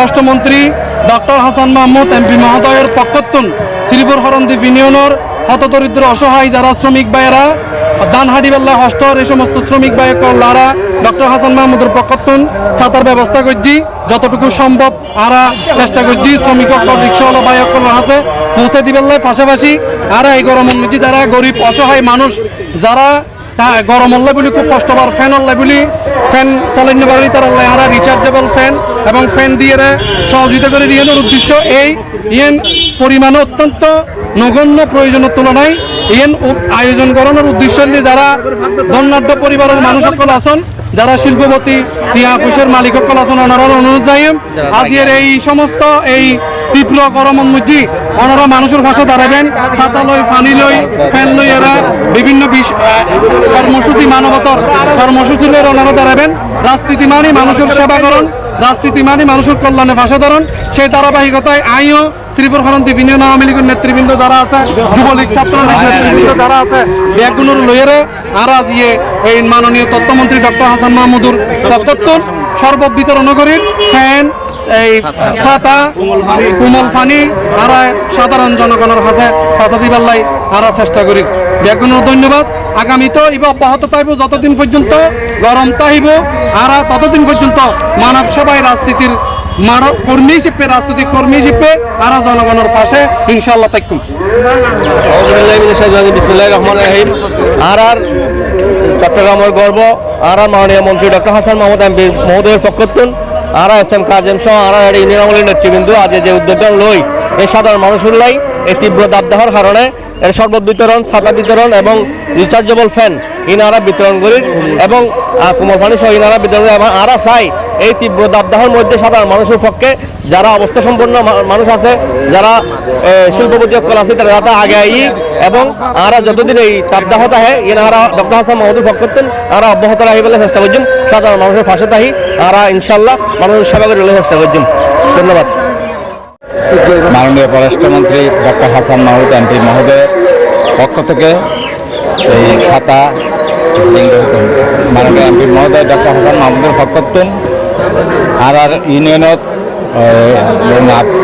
পররাষ্ট্রমন্ত্রী doctor Hasan Mahmud MP মহোদয়ের পক্ষতুন শ্রীপুর হরণদ্বীপ ইউনিয়নের হতদরিদ্র অসহায় যারা শ্রমিক ভাইয়েরা দানহাটি বেল্লা হস্টর এই সমস্ত শ্রমিক ভাই কল্লারা ডক্টর হাসান মাহমুদের পক্ষতুন ছাতার ব্যবস্থা করছি যতটুকু সম্ভব আরা চেষ্টা করছি শ্রমিক রিক্সাওয়ালা ভাই কল্লা আছে পৌঁছে দিবেল্লায় পাশাপাশি আর এই গরম অনুযায়ী যারা গরিব অসহায় মানুষ যারা গরম হল্লাই বলি খুব কষ্ট পার ফ্যান হল্লাই বলি ফ্যান চালাইতে পারি তার আরা রিচার্জেবল ফ্যান এবং ফ্যান দিয়ে সহযোগিতা করে ইয়েনের উদ্দেশ্য এই ইয়েন পরিমাণে অত্যন্ত নগণ্য প্রয়োজনের তুলনায় ইয়েন আয়োজন করানোর উদ্দেশ্য দিয়ে যারা ধনাঢ্য পরিবারের মানুষ সকল আছেন যারা শিল্পপতি টিয়া ফুসের মালিক সকল আছেন ওনারা অনুরোধ যাই আজকের এই সমস্ত এই তীব্র গরমের মধ্যে ওনারা মানুষের পাশে দাঁড়াবেন ছাতা লই ফানি লই ফ্যান লই এরা বিভিন্ন কর্মসূচি মানবতার কর্মসূচি লই ওনারা দাঁড়াবেন রাজনীতি মানে মানুষের সেবা করণ রাজনীতি মানে মানুষের কল্যাণে ভাষা ধরন সেই ধারাবাহিকতায় আইও শ্রীপুর হরণদ্বীপ ইউনিয়ন আওয়ামী লীগের নেতৃবৃন্দ যারা আছে যুবলীগ ছাত্রলীগ নেতৃবৃন্দ যারা আছে ব্যাগগুলোর লইয়েরে আর আজ এই মাননীয় তথ্যমন্ত্রী ডক্টর হাসান মাহমুদুর পক্ষতুন শরবত বিতরণ করি ফ্যান এই ছাতা কোমল ফানি আর সাধারণ জনগণের কাছে ফাঁসা দিবার লাই আর চেষ্টা করি ব্যাগগুলোর ধন্যবাদ আগামীতে এবার অব্যাহত থাকব যতদিন পর্যন্ত গরম তাহিব আর ততদিন পর্যন্ত মানব সভায় রাজনীতির কর্মী হিসেবে রাজনৈতিক কর্মী হিসেবে আর জনগণের পাশে ইনশাআল্লাহ থাকুন। বিসমিল্লাহির রহমানির রহিম। আর চট্টগ্রামের গর্ব আর মাননীয় মন্ত্রী ডক্টর হাসান মাহমুদ এমপি মহোদয়ের পক্ষতুন আর এস এম কাজেম সহ আর ইউনিয়ন আওয়ামী লীগ নেতৃবৃন্দ আজ যে উদ্যোগটা লই এই সাধারণ মানুষের লাই এই তীব্র দাবদাহর কারণে এর শরবত বিতরণ ছাতা বিতরণ এবং রিচার্জেবল ফ্যান ইনারা বিতরণ করি এবং কোমল পানি সহ ইনারা বিতরণ করি এবং আরা চাই এই তীব্র দাবদাহের মধ্যে সাধারণ মানুষের পক্ষে যারা অবস্থা সম্পন্ন মানুষ আছে যারা শিল্পপতি সকল আছে তারা যাতে আগে আই এবং আরা যতদিন এই দাবদাহ থাকে ইনারা ডক্টর হাসান মাহমুদুর পক্ষতুন আরা অব্যাহত রাখিবেলে চেষ্টা করছেন সাধারণ মানুষের পাশে থাকি আরা ইনশাল্লাহ মানুষের সেবা করে চেষ্টা করছেন। ধন্যবাদ। মাননীয় পররাষ্ট্রমন্ত্রী ডক্টর হাসান মাহমুদ এমপি মহোদয়ের পক্ষ থেকে এই ছাতা মাননীয় এমপি মহোদয় ডক্টর হাসান মাহমুদের পক্ষতুন আর ইউনিয়নত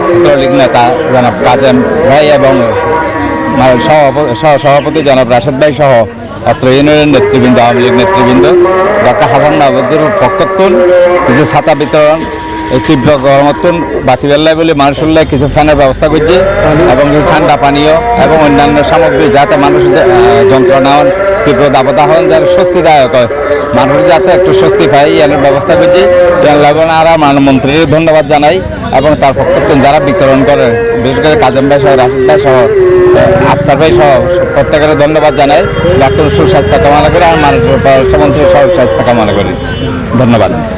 ছাত্রলীগ নেতা জনাব কাজেম ভাই এবং সভাপতি জনাব রাশেদ ভাই সহ অত্র ইউনিয়নের নেতৃবৃন্দ আওয়ামী লীগ নেতৃবৃন্দ ডক্টর হাসান মাহমুদের পক্ষতুন কিছু ছাতা বিতরণ এই তীব্র গরমতুন বাঁচি বেল্লাই বলে মানুষের কিছু ফ্যানের ব্যবস্থা করছে এবং কিছু ঠান্ডা পানীয় এবং অন্যান্য সামগ্রী যাতে মানুষ যন্ত্রণা হন তীব্র দাবদাহ হন যাতে স্বস্তিদায়ক হয় মানুষ যাতে একটু স্বস্তি পায় এর ব্যবস্থা করছি এবং আর মানমন্ত্রীর ধন্যবাদ জানাই এবং তার পক্ষতুন যারা বিতরণ করে বিশেষ করে কাজেম ভাই সহ রাশিদ ভাই সহ আফসার ভাই সহ প্রত্যেকের ধন্যবাদ জানাই ডাক্তার সুস্বাস্থ্য কামনা করে আর মাননীয় পররাষ্ট্রমন্ত্রীর সুস্বাস্থ্য কামনা করি। ধন্যবাদ।